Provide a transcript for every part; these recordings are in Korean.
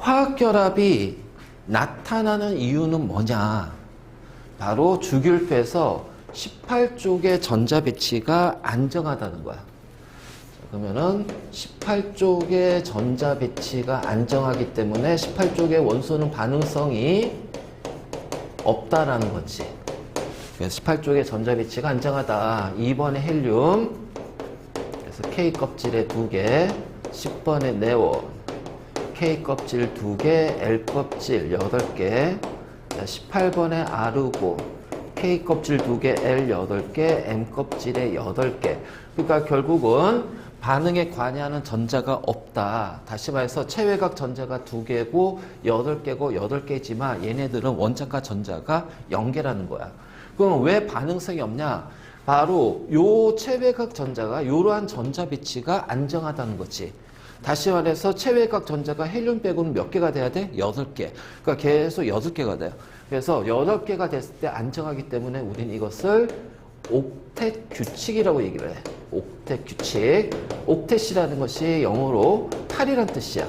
화학결합이 나타나는 이유는 뭐냐? 바로 주기율표에서 18쪽의 전자 배치가 안정하다는 거야. 그러면은 18쪽의 전자 배치가 안정하기 때문에 18쪽의 원소는 반응성이 없다라는 거지. 그래서 18쪽의 전자 배치가 안정하다. 2번에 헬륨, 그래서 K 껍질에 2개, 10번에 네온, K 껍질 2개, L 껍질 8개, 18번에 아르고, K 껍질 2개, L 8개, M 껍질에 8개. 그러니까 결국은 반응에 관여하는 전자가 없다. 다시 말해서 체외각 전자가 2개고 8개고 8개지만 얘네들은 원자과 전자가 0개라는 거야. 그럼 왜 반응성이 없냐? 바로 요 체외각 전자가 이러한 전자 배치가 안정하다는 거지. 다시 말해서 체외각 전자가 헬륨 빼고는 몇 개가 돼야 돼? 8개. 그러니까 계속 8개가 돼요. 그래서 8개가 됐을 때 안정하기 때문에 우린 이것을 옥텟 규칙이라고 얘기를 해. 옥텟 규칙. 옥텟이라는 것이 영어로 8이란 뜻이야.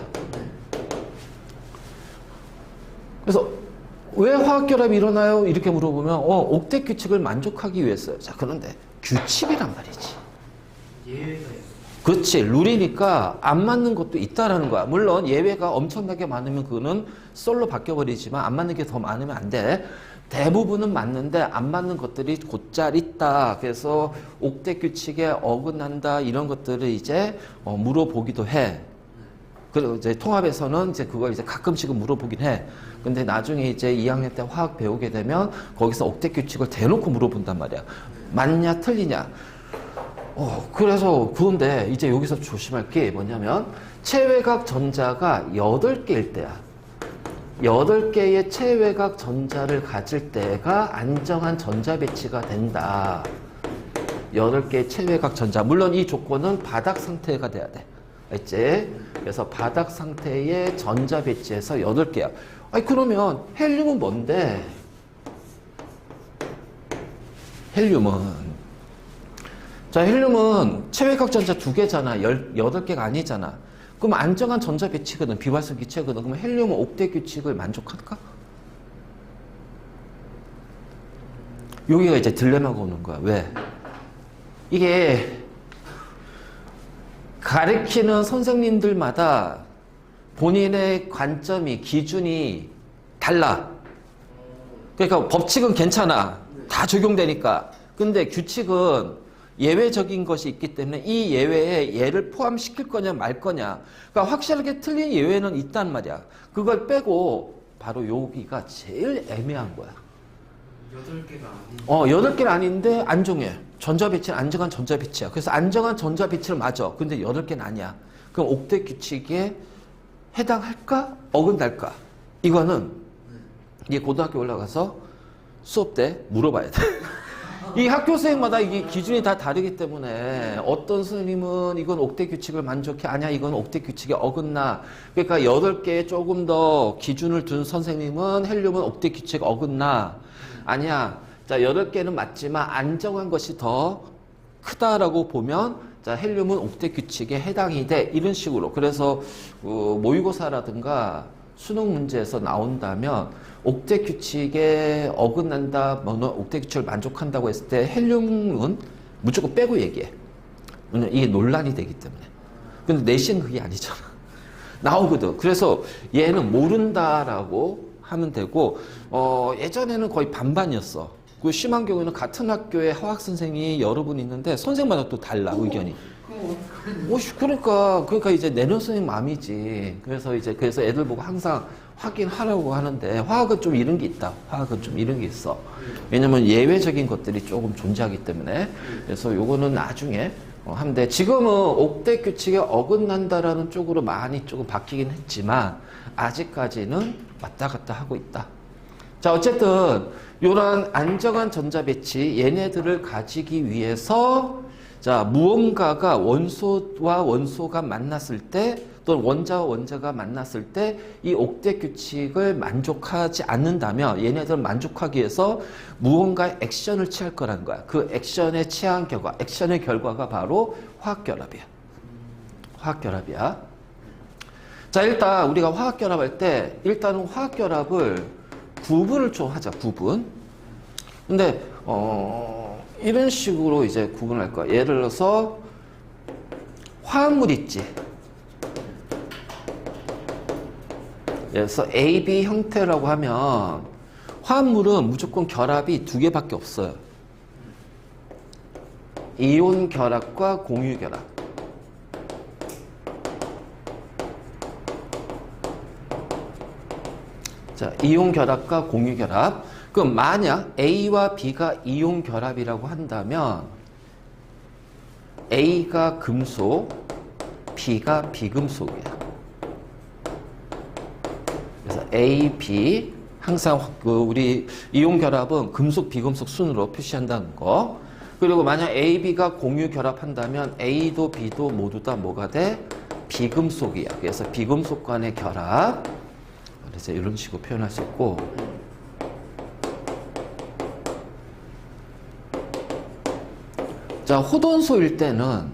그래서 왜 화학결합이 일어나요? 이렇게 물어보면 옥텟 규칙을 만족하기 위해서요. 자, 그런데 규칙이란 말이지. 예외가 있어. 그렇지. 룰이니까 안 맞는 것도 있다라는 거야. 물론 예외가 엄청나게 많으면 그거는 썰로 바뀌어버리지만 안 맞는 게 더 많으면 안 돼. 대부분은 맞는데 안 맞는 것들이 곧잘 있다. 그래서 옥텟 규칙에 어긋난다. 이런 것들을 이제 물어보기도 해. 그리고 이제 통합에서는 이제 그걸 이제 가끔씩은 물어보긴 해. 근데 나중에 이제 2학년 때 화학 배우게 되면 거기서 옥텟 규칙을 대놓고 물어본단 말이야. 맞냐, 틀리냐. 그래서 그런데 이제 여기서 조심할 게 뭐냐면 체외각 전자가 8개일 때야. 8개의 체외각 전자를 가질 때가 안정한 전자 배치가 된다. 8개의 체외각 전자. 물론 이 조건은 바닥 상태가 돼야 돼. 알지? 그래서 바닥 상태의 전자 배치에서 8개야. 아니, 그러면 헬륨은 뭔데? 자, 헬륨은 체외각 전자 2개잖아. 8개가 아니잖아. 그럼 안정한 전자 배치거든. 비활성 기체거든. 그럼 헬륨은 옥텟 규칙을 만족할까? 여기가 이제 딜레마가 오는 거야. 왜? 이게 가르치는 선생님들마다 본인의 관점이, 기준이 달라. 그러니까 법칙은 괜찮아. 다 적용되니까. 근데 규칙은 예외적인 것이 있기 때문에 이 예외에 얘를 포함시킬 거냐 말 거냐. 그러니까 확실하게 틀린 예외는 있단 말이야. 그걸 빼고 바로 여기가 제일 애매한 거야. 8개가 아닌. 8개는 아닌데 안정해. 전자 배치는 안정한 전자 배치야. 그래서 안정한 전자 배치를 맞아. 근데 8개는 아니야. 그럼 옥텟 규칙에 해당할까? 어긋날까? 이거는 이게 고등학교 올라가서 수업 때 물어봐야 돼. 이 학교 선생님마다 이게 기준이 다 다르기 때문에 어떤 선생님은 이건 옥텟 규칙을 만족해. 아니야, 이건 옥텟 규칙에 어긋나. 그러니까 8개에 조금 더 기준을 둔 선생님은 헬륨은 옥텟 규칙 어긋나. 아니야. 자, 8개는 맞지만 안정한 것이 더 크다라고 보면 자, 헬륨은 옥텟 규칙에 해당이 돼. 이런 식으로. 그래서 모의고사라든가 수능 문제에서 나온다면 옥텟 규칙에 어긋난다, 옥텟 규칙을 만족한다고 했을 때 헬륨은 무조건 빼고 얘기해. 왜냐면 이게 논란이 되기 때문에. 근데 내신 그게 아니잖아. 나오거든. 그래서 얘는 모른다라고 하면 되고, 예전에는 거의 반반이었어. 그 심한 경우에는 같은 학교에 화학 선생이 여러 분 있는데 선생마다 또 달라, 의견이. 그러니까 이제 내년 선생님 마음이지. 그래서 애들 보고 항상 확인하라고 하는데 화학은 좀 이런 게 있다. 화학은 좀 이런 게 있어. 왜냐면 예외적인 것들이 조금 존재하기 때문에. 그래서 요거는 나중에 한데 지금은 옥텟 규칙에 어긋난다라는 쪽으로 많이 조금 바뀌긴 했지만 아직까지는 왔다 갔다 하고 있다. 자, 어쨌든 요런 안정한 전자 배치 얘네들을 가지기 위해서 자, 무언가가 원소와 원소가 만났을 때 또는 원자와 원자가 만났을 때 이 옥텟 규칙을 만족하지 않는다면 얘네들을 만족하기 위해서 무언가의 액션을 취할 거라는 거야. 그 액션에 취한 결과, 액션의 결과가 바로 화학결합이야. 화학결합이야. 자, 자, 일단 우리가 화학결합할 때 일단은 화학결합을 구분을 좀 하자. 구분. 근데 이런 식으로 이제 구분할 거야. 예를 들어서 화합물 있지. 예를 들어서 AB 형태라고 하면 화합물은 무조건 결합이 두 개밖에 없어요. 이온 결합과 공유 결합. 자, 이온 결합과 공유 결합. 그럼 만약 A와 B가 이온 결합이라고 한다면 A가 금속, B가 비금속이야. 그래서 A, B 항상 우리 이온 결합은 금속, 비금속 순으로 표시한다는 거. 그리고 만약 A, B가 공유 결합한다면 A도 B도 모두 다 뭐가 돼? 비금속이야. 그래서 비금속 간의 결합. 그래서 이런 식으로 표현할 수 있고. 자, 호돈소일 때는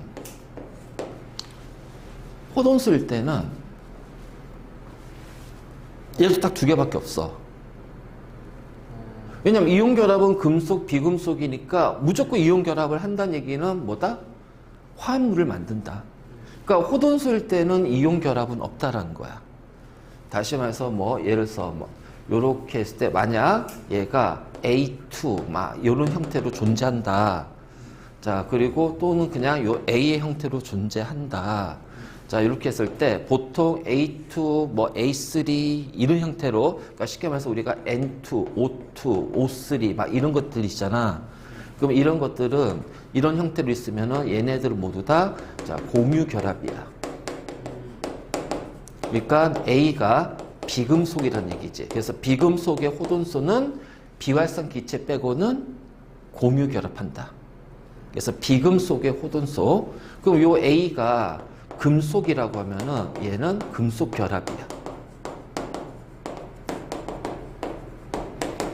얘도 딱 두 개밖에 없어. 왜냐면 이온 결합은 금속, 비금속이니까 무조건 이온 결합을 한다는 얘기는 뭐다? 화합물을 만든다. 그러니까 호돈소일 때는 이온 결합은 없다라는 거야. 다시 말해서 예를 들어서 요렇게 했을 때 만약 얘가 A2 이런 형태로 존재한다. 자, 그리고 또는 그냥 요 A의 형태로 존재한다. 자, 이렇게 했을 때 보통 A2, A3 이런 형태로, 그러니까 쉽게 말해서 우리가 N2, O2, O3 이런 것들 있잖아. 그럼 이런 것들은 이런 형태로 있으면은 얘네들은 모두 다 자, 공유 결합이야. 그러니까 A가 비금속이라는 얘기지. 그래서 비금속의 호돈소는 비활성 기체 빼고는 공유 결합한다. 그래서 비금속의 호돈소. 그럼 요 A가 금속이라고 하면은 얘는 금속 결합이야.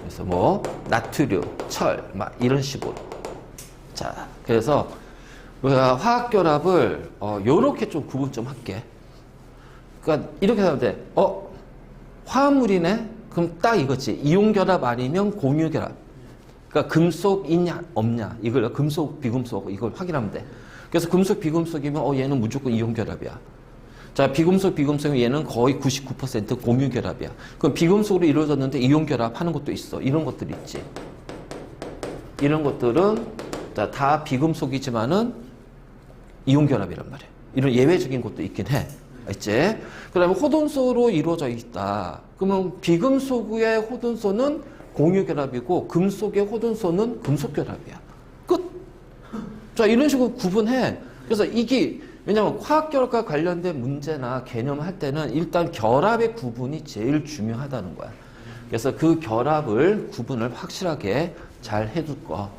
그래서 나트륨, 철, 이런 식으로. 자, 그래서 우리가 화학 결합을 요렇게 좀 구분 좀 할게. 그러니까 이렇게 하면 돼. 화합물이네? 그럼 딱 이거지. 이온 결합 아니면 공유 결합. 그러니까 금속 있냐 없냐 이걸 금속 비금속 이걸 확인하면 돼. 그래서 금속 비금속이면 얘는 무조건 이온 결합이야. 자, 비금속 비금속이면 얘는 거의 99% 공유 결합이야. 그럼 비금속으로 이루어졌는데 이온 결합하는 것도 있어. 이런 것들이 있지. 이런 것들은 자, 다 비금속이지만은 이온 결합이란 말이야. 이런 예외적인 것도 있긴 해. 알지? 그다음에 호돈소로 이루어져 있다. 그러면 비금속의 호돈소는 공유 결합이고 금속의 호돈소는 금속 결합이야. 끝. 자, 이런 식으로 구분해. 그래서 이게 왜냐면 화학 결합과 관련된 문제나 개념을 할 때는 일단 결합의 구분이 제일 중요하다는 거야. 그래서 그 결합을 구분을 확실하게 잘 해둘 거.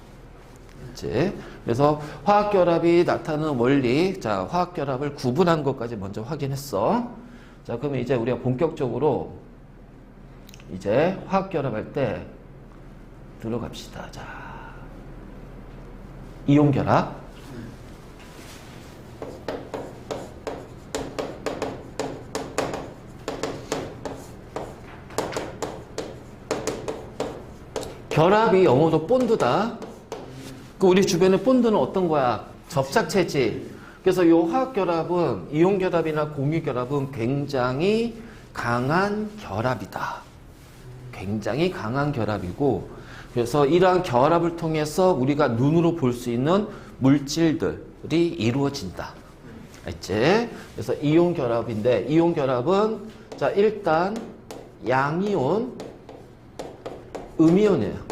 알지? 그래서 화학 결합이 나타나는 원리, 자, 화학 결합을 구분한 것까지 먼저 확인했어. 자, 그러면 이제 우리가 본격적으로 이제 화학 결합할 때 들어갑시다. 자, 이온 결합. 결합이 영어로 본드다. 그 우리 주변에 본드는 어떤 거야? 접착체지. 그래서 이 화학 결합은 이온 결합이나 공유 결합은 굉장히 강한 결합이다. 굉장히 강한 결합이고, 그래서 이러한 결합을 통해서 우리가 눈으로 볼 수 있는 물질들이 이루어진다. 알지? 그래서 이온 결합인데, 이온 결합은 자, 일단 양이온, 음이온이에요.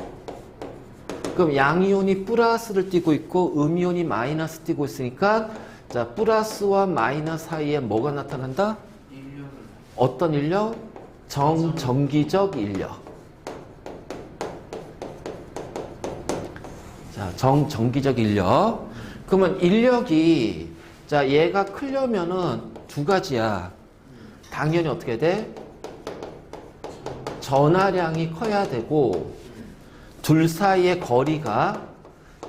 그럼 양이온이 플러스를 띠고 있고 음이온이 마이너스 띠고 있으니까 자, 플러스와 마이너스 사이에 뭐가 나타난다? 어떤 인력? 정전기적 인력. 자, 정전기적 인력. 그러면 인력이 자, 얘가 크려면은 두 가지야. 당연히 어떻게 돼? 전하량이 커야 되고 둘 사이의 거리가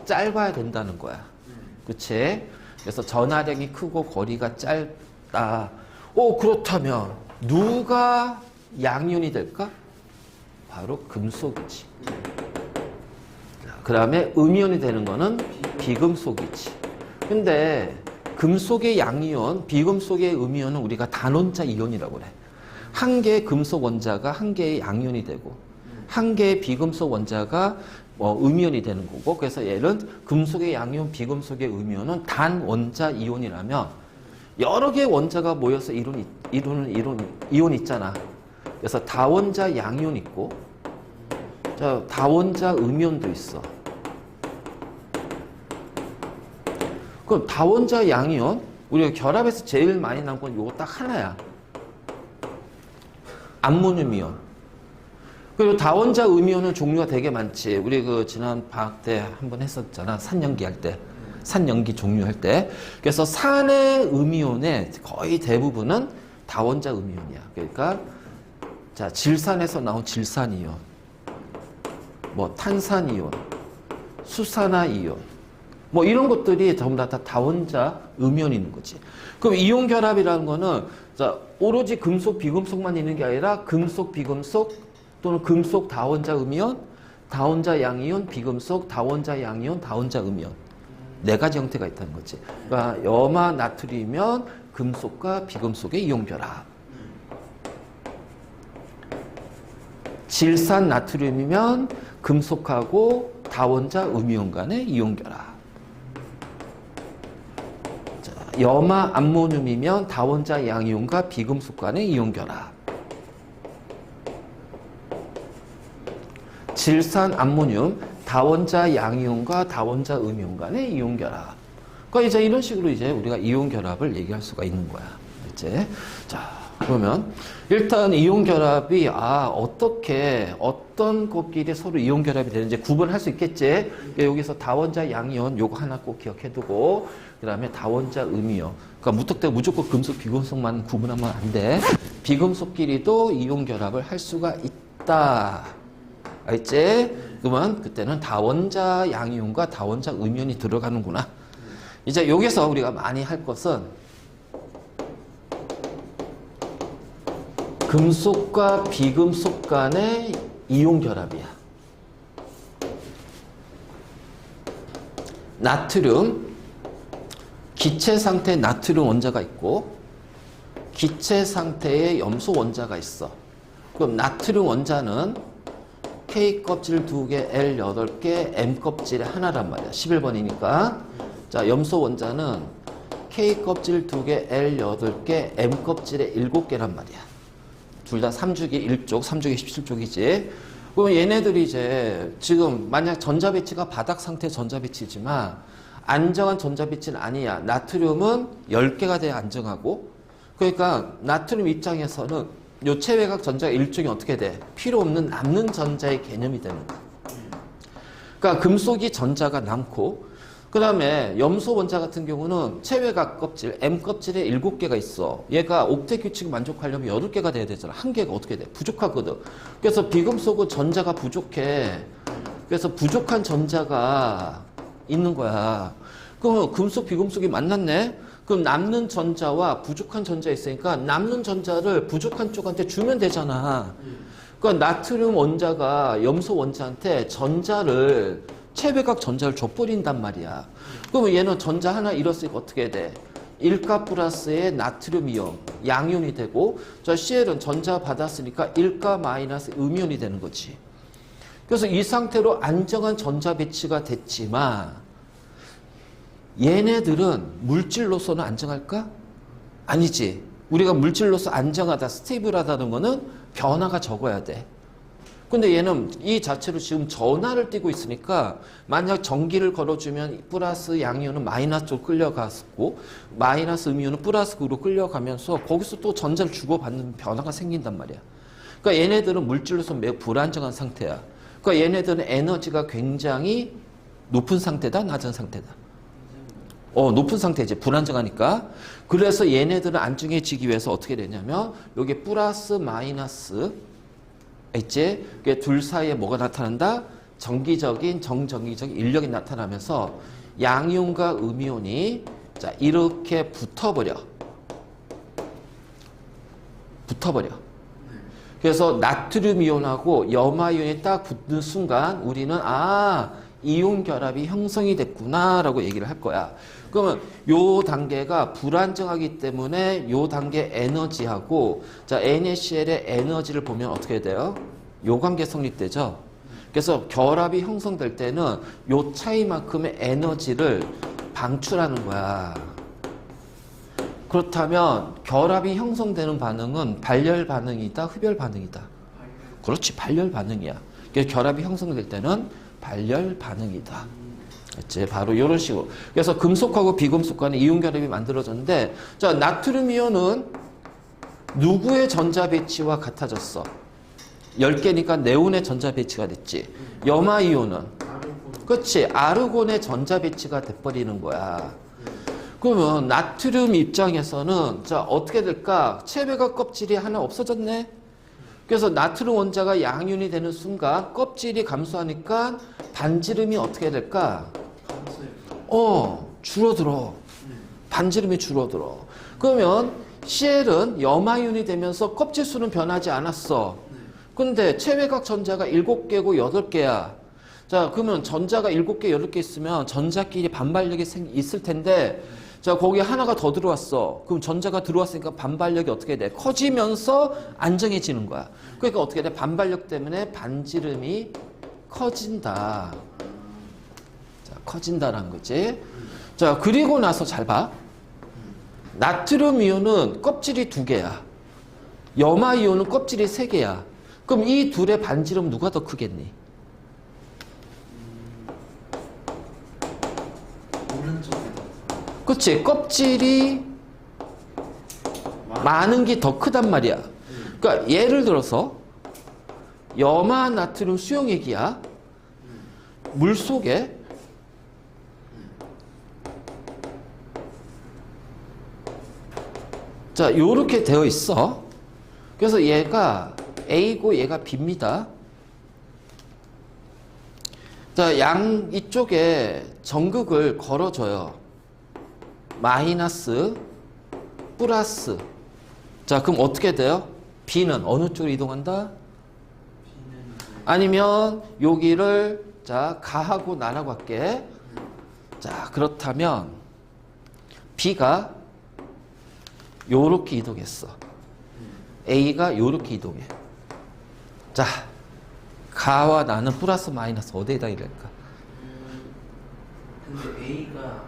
짧아야 된다는 거야. 그치? 그래서 전하량이 크고 거리가 짧다. 그렇다면 누가 양이온이 될까? 바로 금속이지. 그 다음에 음이온이 되는 거는 비금속이지. 근데 금속의 양이온, 비금속의 음이온은 우리가 단원자 이온이라고 그래. 한 개의 금속 원자가 한 개의 양이온이 되고 한 개의 비금속 원자가 음이온이 되는 거고, 그래서 얘는 금속의 양이온, 비금속의 음이온은 단원자 이온이라면 여러 개의 원자가 모여서 이루는 이온 있잖아. 그래서 다원자 양이온 있고, 자, 다원자 음이온도 있어. 그럼 다원자 양이온, 우리가 결합에서 제일 많이 나온 건 요거 딱 하나야. 암모늄 이온. 그리고 다원자 음이온은 종류가 되게 많지. 우리 그 지난 방학 때 한번 했었잖아. 산연기 할 때. 산연기 종류 할 때. 그래서 산의 음이온의 거의 대부분은 다원자 음이온이야. 그러니까 자, 질산에서 나온 질산이온, 뭐 탄산이온, 수산화이온, 뭐 이런 것들이 전부 다 다원자 음이온이 있는 거지. 그럼 이온 결합이라는 거는 자, 오로지 금속 비금속만 있는 게 아니라 금속 비금속 또는 금속 다원자 음이온, 다원자 양이온, 비금속 다원자 양이온, 다원자 음이온, 네 가지 형태가 있다는 거지. 그러니까 염화 나트륨이면 금속과 비금속의 이온 결합, 질산 나트륨이면 금속하고 다원자 음이온 간의 이온 결합, 염화 암모늄이면 다원자 양이온과 비금속 간의 이온 결합, 질산 암모늄 다원자 양이온과 다원자 음이온 간의 이온 결합. 그러니까 이제 이런 식으로 이제 우리가 이온 결합을 얘기할 수가 있는 거야. 이제 자, 그러면 일단 이온 결합이 어떻게 어떤 것끼리 서로 이온 결합이 되는지 구분할 수 있겠지. 그러니까 여기서 다원자 양이온 요거 하나 꼭 기억해두고, 그다음에 다원자 음이온. 그러니까 무턱대고 무조건 금속 비금속만 구분하면 안 돼. 비금속끼리도 이온 결합을 할 수가 있다. 알지? 그러면 그때는 다원자 양이온과 다원자 음이온이 들어가는구나. 이제 여기서 우리가 많이 할 것은 금속과 비금속 간의 이온 결합이야. 나트륨, 기체 상태의 나트륨 원자가 있고 기체 상태의 염소 원자가 있어. 그럼 나트륨 원자는 K 껍질 2개, L 8개, M 껍질에 하나란 말이야. 11번이니까. 자, 염소 원자는 K 껍질 2개, L 8개, M 껍질에 7개란 말이야. 둘 다 3주기 1쪽, 3주기 17쪽이지. 그럼 얘네들이 이제 지금 만약 전자 배치가 바닥 상태 전자 배치지만 안정한 전자 배치는 아니야. 나트륨은 10개가 돼야 안정하고, 그러니까 나트륨 입장에서는 요 체외각 전자가 일종이 어떻게 돼? 필요 없는 남는 전자의 개념이 되는 거야. 그러니까 금속이 전자가 남고, 그 다음에 염소 원자 같은 경우는 체외각 껍질, M 껍질에 7개가 있어. 얘가 옥텟 규칙을 만족하려면 8개가 돼야 되잖아. 1개가 어떻게 돼? 부족하거든. 그래서 비금속은 전자가 부족해. 그래서 부족한 전자가 있는 거야. 그럼 금속, 비금속이 만났네? 그럼 남는 전자와 부족한 전자 있으니까 남는 전자를 부족한 쪽한테 주면 되잖아. 그러니까 나트륨 원자가 염소 원자한테 전자를, 체외각 전자를 줘버린단 말이야. 그러면 얘는 전자 하나 잃었으니까 어떻게 돼? 1가 플러스의 나트륨 이온, 양이온이 되고, 저 CL은 전자 받았으니까 1가 마이너스 음이온이 되는 거지. 그래서 이 상태로 안정한 전자 배치가 됐지만 얘네들은 물질로서는 안정할까? 아니지. 우리가 물질로서 안정하다, 스테이블하다는 거는 변화가 적어야 돼. 근데 얘는 이 자체로 지금 전하를 띠고 있으니까 만약 전기를 걸어주면 플러스 양이온은 마이너스 쪽으로 끌려갔고 마이너스 음이온은 플러스 쪽으로 끌려가면서 거기서 또 전자를 주고받는 변화가 생긴단 말이야. 그러니까 얘네들은 물질로서 매우 불안정한 상태야. 그러니까 얘네들은 에너지가 굉장히 높은 상태다, 낮은 상태다. 높은 상태지. 불안정하니까. 그래서 얘네들은 안정해지기 위해서 어떻게 되냐면 여기 플러스 마이너스 있지? 둘 사이에 뭐가 나타난다? 정기적인, 정전기적인 인력이 나타나면서 양이온과 음이온이 자, 이렇게 붙어버려. 붙어버려. 그래서 나트륨 이온하고 염화 이온이 딱 붙는 순간 우리는 이온 결합이 형성이 됐구나라고 얘기를 할 거야. 그러면 요 단계가 불안정하기 때문에 요 단계 에너지하고 자 NaCl의 에너지를 보면 어떻게 돼요? 요 관계 성립되죠. 그래서 결합이 형성될 때는 요 차이만큼의 에너지를 방출하는 거야. 그렇다면 결합이 형성되는 반응은 발열 반응이다, 흡열 반응이다. 그렇지, 발열 반응이야. 그래서 결합이 형성될 때는 발열 반응이다. 그치? 바로 이런 식으로. 그래서 금속하고 비금속 간에 이온 결합이 만들어졌는데, 자, 나트륨 이온은 누구의 전자 배치와 같아졌어? 10개니까 네온의 전자 배치가 됐지. 염화 이온은? 그렇지, 아르곤의 전자 배치가 돼버리는 거야. 그러면 나트륨 입장에서는 자 어떻게 될까? 체외각 껍질이 하나 없어졌네. 그래서 나트륨 원자가 양이온이 되는 순간 껍질이 감소하니까 반지름이 어떻게 될까? 줄어들어. 반지름이 줄어들어. 그러면 Cl은 염화이온이 되면서 껍질 수는 변하지 않았어. 근데 체외각 전자가 7개고 8개야. 자, 그러면 전자가 7개, 8개 있으면 전자끼리 반발력이 있을 텐데 자, 거기 하나가 더 들어왔어. 그럼 전자가 들어왔으니까 반발력이 어떻게 돼? 커지면서 안정해지는 거야. 그러니까 어떻게 돼? 반발력 때문에 반지름이 커진다. 자, 커진다라는 거지. 자, 그리고 나서 잘 봐. 나트륨 이온은 껍질이 2개야. 염화 이온은 껍질이 3개야. 그럼 이 둘의 반지름 누가 더 크겠니? 그렇지. 껍질이 많은 게 더 크단 말이야. 그러니까 예를 들어서 염화 나트륨 수용액이야. 물 속에 자, 요렇게 되어 있어. 그래서 얘가 A고 얘가 B입니다. 자, 이쪽에 전극을 걸어줘요. 마이너스, 플러스. 자, 그럼 어떻게 돼요? B는 어느 쪽으로 이동한다? 아니면 여기를 자, 가하고 나라고 할게. 자, 그렇다면 B가 요렇게 이동했어. A가 요렇게 이동해. 자, 가와 나는 플러스 마이너스 어디에다 이럴까? 근데 A가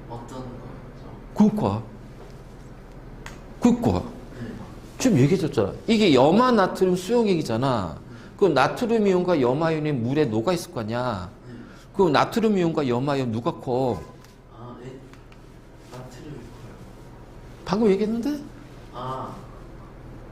어떤 거죠? 그니까. 지금 얘기해줬잖아. 이게 염화 나트륨 수용액이잖아. 그럼 나트륨 이온과 염화 이온이 물에 녹아 있을 거 아니야. 그럼 나트륨 이온과 염화 이온 누가 커? 나트륨이 커요. 방금 얘기했는데?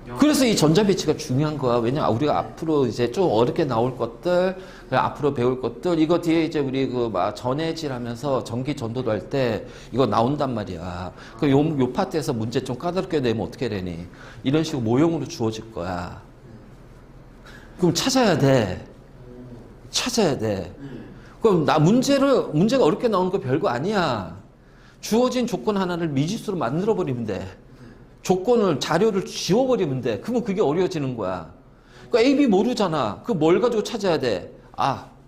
영- 그래서 이 전자 배치가 중요한 거야. 왜냐면 우리가 앞으로 이제 좀 어렵게 나올 것들, 앞으로 배울 것들, 이거 뒤에 이제 우리 전해질 하면서 전기 전도도 할 때 이거 나온단 말이야. 요 파트에서 문제 좀 까다롭게 내면 어떻게 되니? 이런 식으로 모형으로 주어질 거야. 그럼 찾아야 돼. 찾아야 돼. 그럼 문제가 어렵게 나오는 거 별거 아니야. 주어진 조건 하나를 미지수로 만들어 버리면 돼. 자료를 지워버리면 돼. 그러면 그게 어려워지는 거야. 그러니까 A, B 모르잖아. 그 뭘 가지고 찾아야 돼?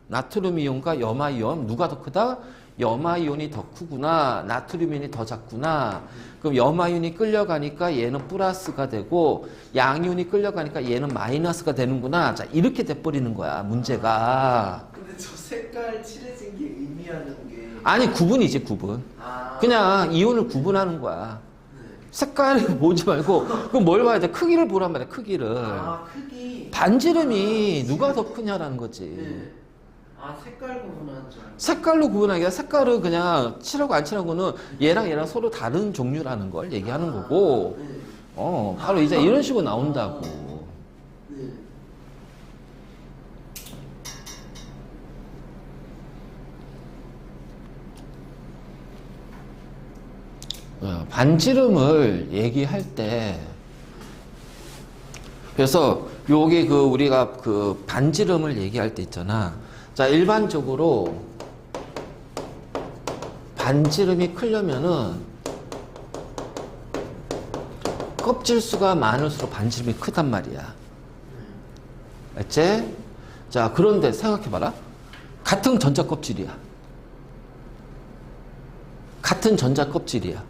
나트륨 이온과 염화 이온 누가 더 크다? 염화 이온이 더 크구나. 나트륨 이온이 더 작구나. 그럼 염화 이온이 끌려가니까 얘는 플러스가 되고 양이온이 끌려가니까 얘는 마이너스가 되는구나. 자, 이렇게 돼버리는 거야, 문제가. 근데 저 색깔 칠해진 게 의미하는 게 아니, 구분이지, 구분. 그냥 이온을 구분하는 거야. 색깔을 보지 말고 그럼 뭘 봐야 돼? 크기를 보란 말이야. 크기를. 크기. 반지름이 누가 더 크냐라는 거지. 네. 색깔 구분하는 줄 알고. 색깔로 구분하기 아니라 색깔은 그냥 칠하고 안 칠하고는 얘랑 서로 다른 종류라는 걸 얘기하는 거고. 네. 바로 이제 이런 식으로 나온다고. 네. 반지름을 얘기할 때 그래서 여기 우리가 반지름을 얘기할 때 있잖아. 자, 일반적으로 반지름이 크려면은 껍질 수가 많을수록 반지름이 크단 말이야. 알지? 자, 그런데 생각해봐라. 같은 전자 껍질이야. 같은 전자 껍질이야.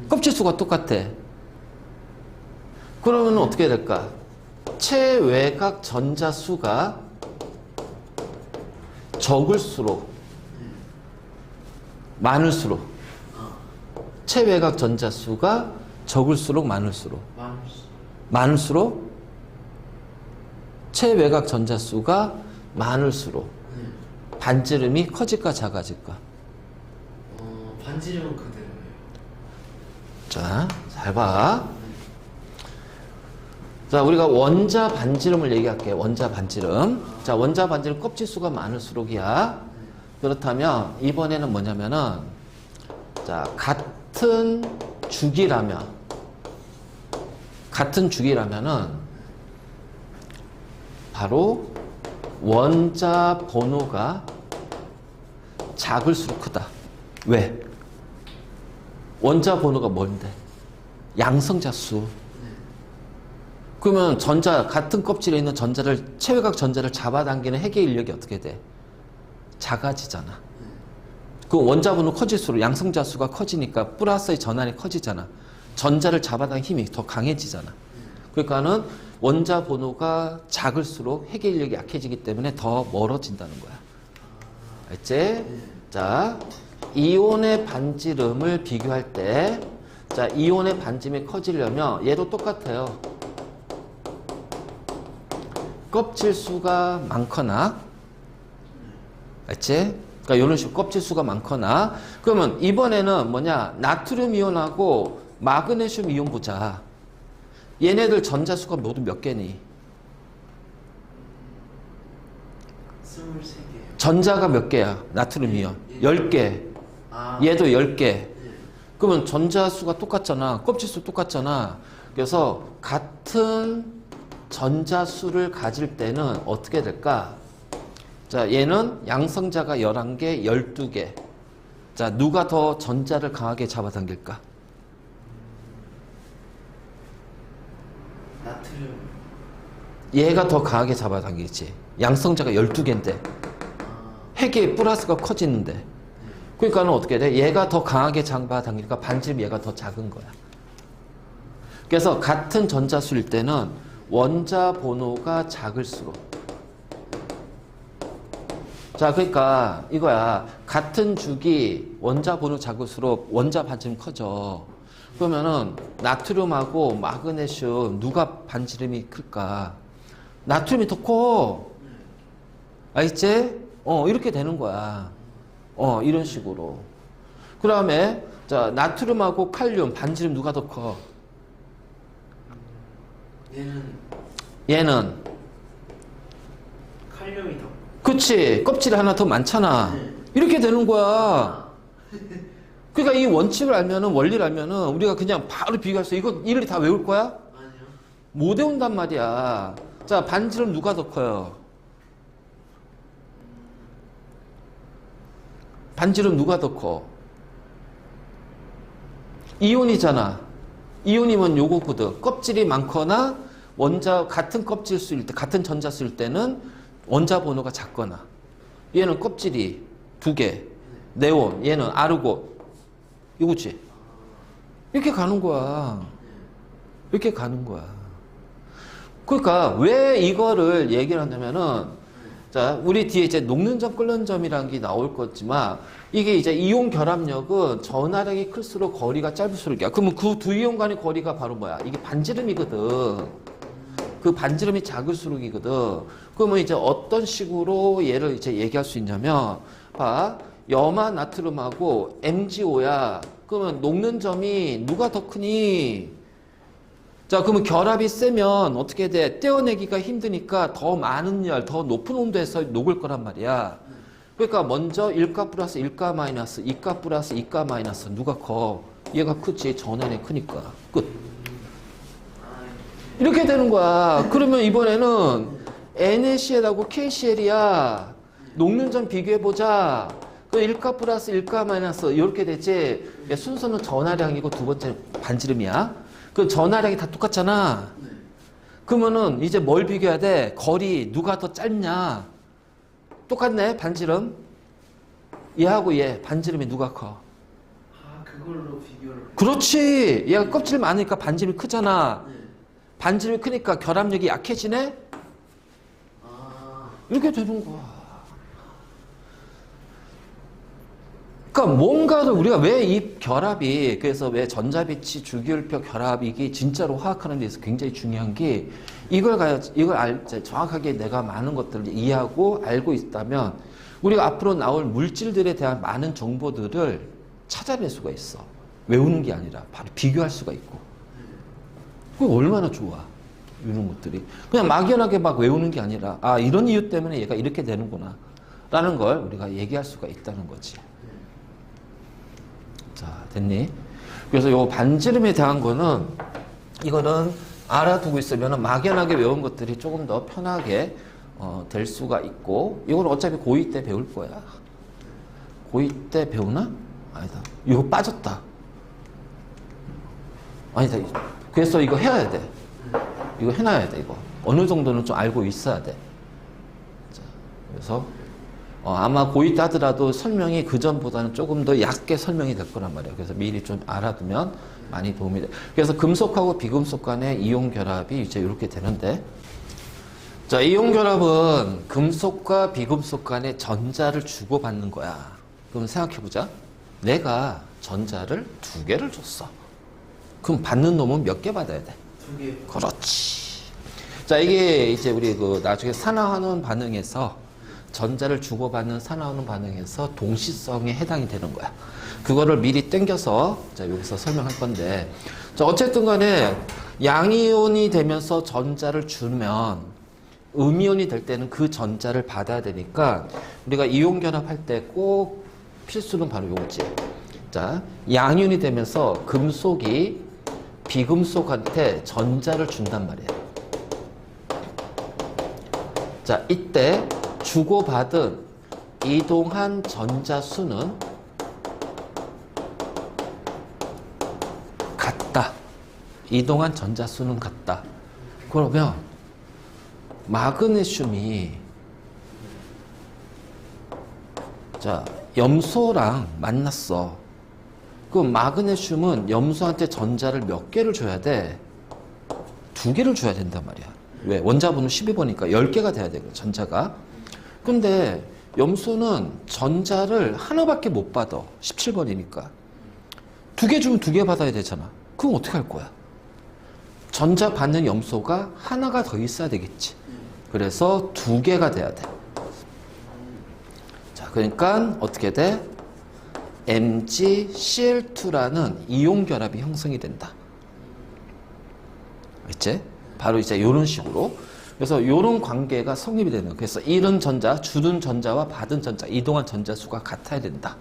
껍질 수가 똑같아. 그러면 어떻게 될까? 체외곽 전자 수가 적을수록 많을수록 체외곽 전자 수가 적을수록 많을수록 많을수록 체외곽 전자 수가 많을수록 반지름이 커질까 작아질까? 반지름은 그대로예요. 자, 잘 봐. 자, 우리가 원자 반지름을 얘기할게. 원자 반지름. 자, 원자 반지름 껍질 수가 많을수록이야. 그렇다면 이번에는 뭐냐면은 자, 같은 주기라면은 바로 원자 번호가 작을수록 크다. 왜? 원자 번호가 뭔데? 양성자 수. 그러면 같은 껍질에 있는 체외곽 전자를 잡아당기는 핵의 인력이 어떻게 돼? 작아지잖아. 그 원자 번호 커질수록 양성자 수가 커지니까 플러스의 전환이 커지잖아. 전자를 잡아당기는 힘이 더 강해지잖아. 그러니까는 원자 번호가 작을수록 핵의 인력이 약해지기 때문에 더 멀어진다는 거야. 알지? 자, 이온의 반지름을 비교할 때, 자, 이온의 반지름이 커지려면 얘도 똑같아요. 껍질 수가 많거나, 알지? 그러니까 이런 식으로 껍질 수가 많거나, 그러면 이번에는 뭐냐? 나트륨 이온하고 마그네슘 이온 보자. 얘네들 전자수가 모두 몇 개니? 23개요. 전자가 몇 개야? 나트륨 이온. 10개. 얘도 10개. 그러면 전자수가 똑같잖아. 껍질수 똑같잖아. 그래서 같은 전자수를 가질 때는 어떻게 될까? 자, 얘는 양성자가 11개, 12개. 자, 누가 더 전자를 강하게 잡아당길까? 나트륨. 얘가 더 강하게 잡아당기지. 양성자가 12개인데. 핵이 플러스가 커지는데. 그러니까는 어떻게 돼? 얘가 더 강하게 잡아당기니까 반지름 얘가 더 작은 거야. 그래서 같은 전자수일 때는 원자 번호가 작을수록. 자, 그러니까 이거야. 같은 주기 원자 번호 작을수록 원자 반지름 커져. 그러면은 나트륨하고 마그네슘 누가 반지름이 클까? 나트륨이 더 커. 알겠지? 이렇게 되는 거야. 이런 식으로. 그 다음에 자, 나트륨하고 칼륨 반지름 누가 더 커? 얘는 칼륨이 더. 그치. 껍질이 하나 더 많잖아. 네. 이렇게 되는 거야. 그러니까 이 원칙을 알면은, 원리를 알면은 우리가 그냥 바로 비교할 수 있어. 이거 일일이 다 외울 거야? 아니요. 못 외운단 말이야. 자, 반지름 누가 더 커요? 반지름 누가 더 커? 이온이잖아. 이온이면 요거거든. 껍질이 많거나 같은 껍질수일 때, 같은 전자수일 때는 원자 번호가 작거나. 얘는 껍질이 2개. 네온. 얘는 아르고. 이거지. 이렇게 가는 거야. 이렇게 가는 거야. 그러니까 왜 이거를 얘기를 한다면은, 자, 우리 뒤에 이제 녹는 점, 끓는 점이라는 게 나올 거지만, 이게 이제 이온 결합력은 전하력이 클수록 거리가 짧을수록이야. 그러면 그 두 이온 간의 거리가 바로 뭐야? 이게 반지름이거든. 그 반지름이 작을수록이거든. 그러면 이제 어떤 식으로 얘를 이제 얘기할 수 있냐면, 봐. 염화 나트륨하고 MgO야. 그러면 녹는 점이 누가 더 크니? 자, 그러면 결합이 세면 어떻게 돼? 떼어내기가 힘드니까 더 많은 열, 더 높은 온도에서 녹을 거란 말이야. 그러니까 먼저 1가 플러스 1가 마이너스, 2가 플러스 2가 마이너스 누가 커? 얘가 크지. 전원이 크니까. 끝. 이렇게 되는 거야. 그러면 이번에는 NaCl하고 KCl이야. 녹는 점 비교해보자. 그 1가 플러스 1가 마이너스 이렇게 되지. 순서는 전하량이고 두 번째 반지름이야. 그 전하량이 다 똑같잖아. 네. 그러면은 이제 뭘 비교해야 돼? 거리 누가 더 짧냐? 똑같네, 반지름. 얘하고 얘 반지름이 누가 커? 아, 그걸로 비교를. 그렇지. 얘가 껍질 많으니까 반지름이 크잖아. 네. 반지름이 크니까 결합력이 약해지네? 아, 이렇게 되는 거야. 그러니까 뭔가를 우리가 왜 이 결합이, 그래서 왜 전자배치 주기율표 결합이기 진짜로 화학하는 데 있어서 굉장히 중요한 게 이걸 정확하게 내가 많은 것들을 이해하고 알고 있다면 우리가 앞으로 나올 물질들에 대한 많은 정보들을 찾아낼 수가 있어. 외우는 게 아니라 바로 비교할 수가 있고. 그거 얼마나 좋아. 이런 것들이. 그냥 막연하게 막 외우는 게 아니라 아, 이런 이유 때문에 얘가 이렇게 되는구나 라는 걸 우리가 얘기할 수가 있다는 거지. 자, 됐니? 그래서 요 반지름에 대한 거는 이거는 알아두고 있으면 막연하게 외운 것들이 조금 더 편하게 될 수가 있고 이건 어차피 고2 때 배울 거야. 고2 때 배우나? 아니다. 이거 빠졌다. 아니다. 그래서 이거 해야 돼. 이거 해놔야 돼. 이거 어느 정도는 좀 알고 있어야 돼. 자, 그래서 아마 고2 때 하더라도 설명이 그전보다는 조금 더 얕게 설명이 될 거란 말이에요. 그래서 미리 좀 알아두면 많이 도움이 돼. 그래서 금속하고 비금속 간의 이온 결합이 이제 이렇게 되는데, 자, 이온 결합은 금속과 비금속 간의 전자를 주고받는 거야. 그럼 생각해보자. 내가 전자를 2개를 줬어. 그럼 받는 놈은 몇 개 받아야 돼? 2개. 그렇지. 자, 이게 이제 우리 그 나중에 산화하는 반응에서 전자를 주고받는 산화하는 반응에서 동시성에 해당이 되는 거야. 그거를 미리 땡겨서 자, 여기서 설명할 건데, 자, 어쨌든 간에 양이온이 되면서 전자를 주면 음이온이 될 때는 그 전자를 받아야 되니까 우리가 이온 결합할 때 꼭 필수는 바로 요거지. 자, 양이온이 되면서 금속이 비금속한테 전자를 준단 말이야. 자, 이때 주고받은 이동한 전자 수는 같다. 이동한 전자 수는 같다. 그러면 마그네슘이 자, 염소랑 만났어. 그럼 마그네슘은 염소한테 전자를 몇 개를 줘야 돼? 2개를 줘야 된단 말이야. 왜? 원자번호 12번이니까 10개가 돼야 되거든, 전자가. 근데 염소는 전자를 하나밖에 못 받아. 17번이니까. 2개 주면 2개 받아야 되잖아. 그럼 어떻게 할 거야? 전자 받는 염소가 하나가 더 있어야 되겠지. 그래서 2개가 돼야 돼. 자, 그러니까 어떻게 돼? MgCl2라는 이온 결합이 형성이 된다. 있지? 바로 이제 이런 식으로. 그래서 이런 관계가 성립이 되는 거예요. 그래서 잃은 전자, 주는 전자와 받은 전자, 이동한 전자 수가 같아야 된다.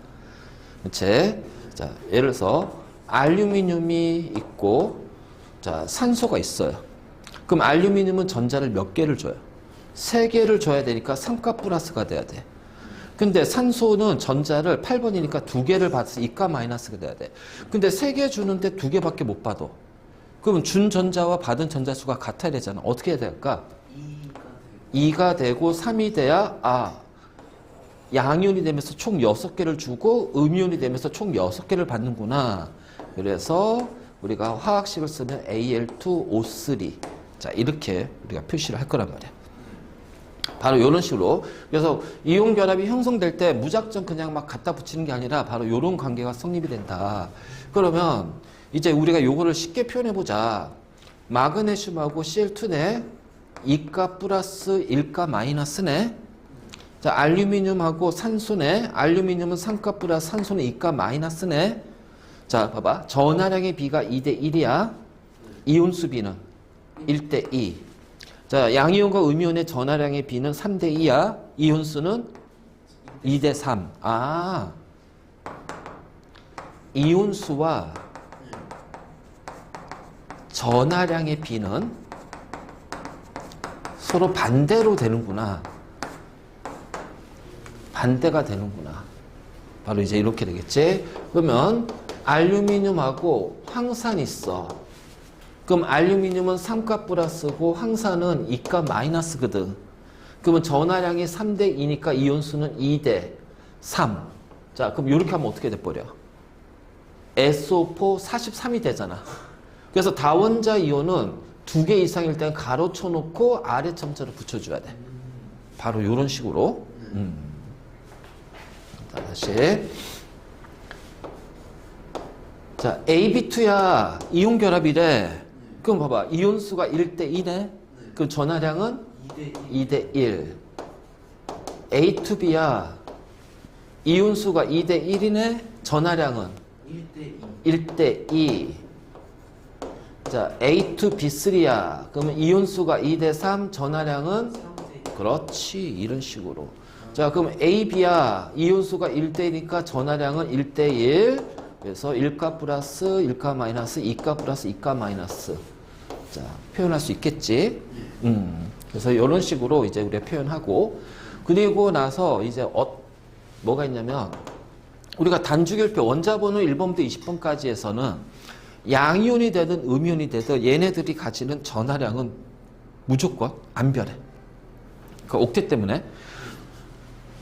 그치? 자, 예를 들어서 알루미늄이 있고, 자, 산소가 있어요. 그럼 알루미늄은 전자를 몇 개를 줘요? 3개를 줘야 되니까 삼가 플러스가 돼야 돼. 근데 산소는 전자를 8번이니까 2개를 받아서 이가 마이너스가 돼야 돼. 근데 3개 주는데 2개밖에 못 받아. 그럼 준 전자와 받은 전자 수가 같아야 되잖아. 어떻게 해야 될까? 2가 되고 3이 돼야 양이온이 되면서 총 6개를 주고 음이온이 되면서 총 6개를 받는구나. 그래서 우리가 화학식을 쓰면 Al2O3 자, 이렇게 우리가 표시를 할 거란 말이야. 바로 이런 식으로. 그래서 이온 결합이 형성될 때 무작정 그냥 막 갖다 붙이는 게 아니라 바로 이런 관계가 성립이 된다. 그러면 이제 우리가 요거를 쉽게 표현해 보자. 마그네슘하고 Cl2네. 2가 플러스 1가 마이너스네. 자, 알루미늄하고 산소네. 알루미늄은 3가 플러스 산소는 2가 마이너스네. 자, 봐봐. 전하량의 비가 2대 1이야. 이온수 비는 1대 2. 자, 양이온과 음이온의 전하량의 비는 3대 2야. 이온수는 2대 3. 아, 이온수와 전하량의 비는 서로 반대로 되는구나. 반대가 되는구나. 바로 이제 이렇게 되겠지. 그러면 알루미늄하고 황산이 있어. 그럼 알루미늄은 3가 플러스고 황산은 2가 마이너스거든. 그러면 전하량이 3대 2니까 이온수는 2대 3. 자, 그럼 이렇게 하면 어떻게 돼버려? SO4 43이 되잖아. 그래서 다원자 이온은 2개 이상일 때는 가로 쳐놓고 아래 첨자를 붙여줘야 돼. 바로 이런 식으로. 자, 다시. 자, AB2야 이온 결합이래. 그럼 봐봐. 이온수가 1대 2네. 그럼 전하량은 2대 1. A2B야. 이온수가 2대 1이네. 전하량은 1대 2. 자, A2B3야. 그러면 이온수가 2대 3, 전하량은? 그렇지. 이런 식으로. 자, 그럼 AB야. 이온수가 1대 1이니까 전하량은 1대 1. 그래서 1가 플러스, 1가 마이너스, 2가 플러스, 2가 마이너스. 자, 표현할 수 있겠지. 그래서 이런 식으로 이제 우리가 표현하고. 그리고 나서 이제 뭐가 있냐면, 우리가 단주결표 원자번호 1번부터 20번까지 해서는 양이온이 되든 음이온이 되든 얘네들이 가지는 전하량은 무조건 안 변해. 그 옥텟 때문에.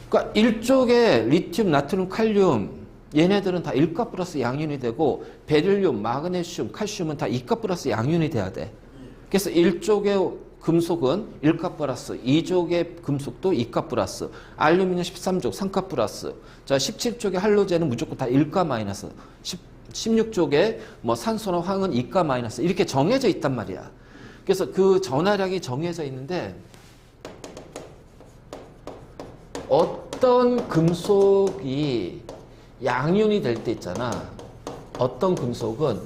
그러니까 일쪽에 리튬, 나트륨, 칼륨 얘네들은 다 1가 플러스 양이온이 되고 베릴륨, 마그네슘, 칼슘은 다 2가 플러스 양이온이 돼야 돼. 그래서 1쪽의 금속은 1가 플러스, 2쪽의 금속도 2가 플러스, 알루미늄 13쪽 3가 플러스, 자 17쪽의 할로젠은 무조건 다 1가 마이너스, 16쪽에 뭐 산소나 황은 2가 마이너스 이렇게 정해져 있단 말이야. 그래서 그 전하량이 정해져 있는데 어떤 금속이 양이온이 될 때 있잖아. 어떤 금속은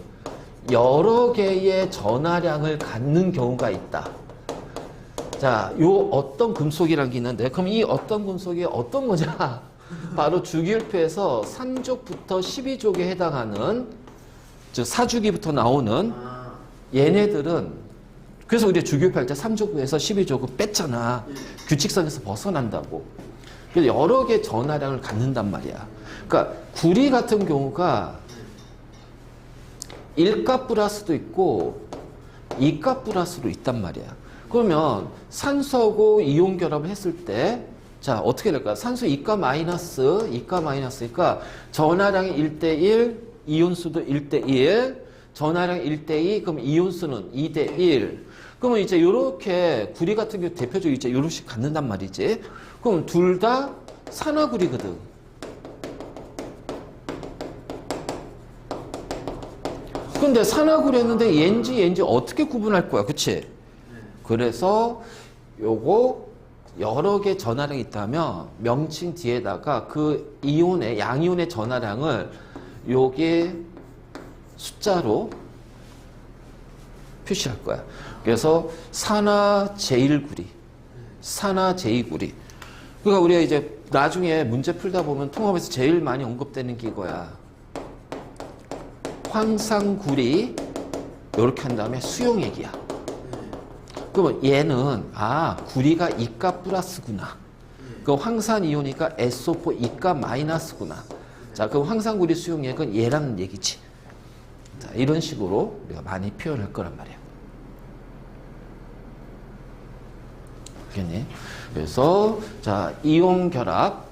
여러 개의 전하량을 갖는 경우가 있다. 자, 요 어떤 금속이라는 게 있는데 그럼 이 어떤 금속이 어떤 거냐? 바로 주기율표에서 3족부터 12족에 해당하는 즉 사주기부터 나오는 얘네들은 그래서 우리가 주기율표 할 때 3족에서 12족을 뺐잖아. 규칙성에서 벗어난다고. 그래서 여러 개의 전하량을 갖는단 말이야. 그러니까 구리 같은 경우가 1가 플러스도 있고 2가 플러스도 있단 말이야. 그러면 산소하고 이온 결합을 했을 때 자 어떻게 될까? 산소 2가 마이너스 2가 마이너스니까 전하량이 1대 1 이온수도 1대 1 전하량 1대 2 그럼 이온수는 2대 1 그러면 이제 요렇게 구리 같은 경우 대표적으로 이제 요렇게 갖는단 말이지. 그럼 둘 다 산화구리거든. 근데 산화구리 했는데 얘인지 어떻게 구분할 거야? 그치? 그래서 요거 여러 개 전하량이 있다면 명칭 뒤에다가 그 이온의 양이온의 전하량을 요게 숫자로 표시할 거야. 그래서 산화 제1구리, 산화 제2구리. 그러니까 우리가 이제 나중에 문제 풀다 보면 통합에서 제일 많이 언급되는 게 이거야. 황상구리 이렇게 한 다음에 수용액이야. 그러면 얘는 구리가 2가 플러스구나. 그럼 황산이온이니까 SO4 2가 마이너스구나. 자, 그럼 황산구리 수용액은 얘라는 얘기지. 자, 이런 식으로 우리가 많이 표현할 거란 말이야. 알겠니? 그래서 자 이온 결합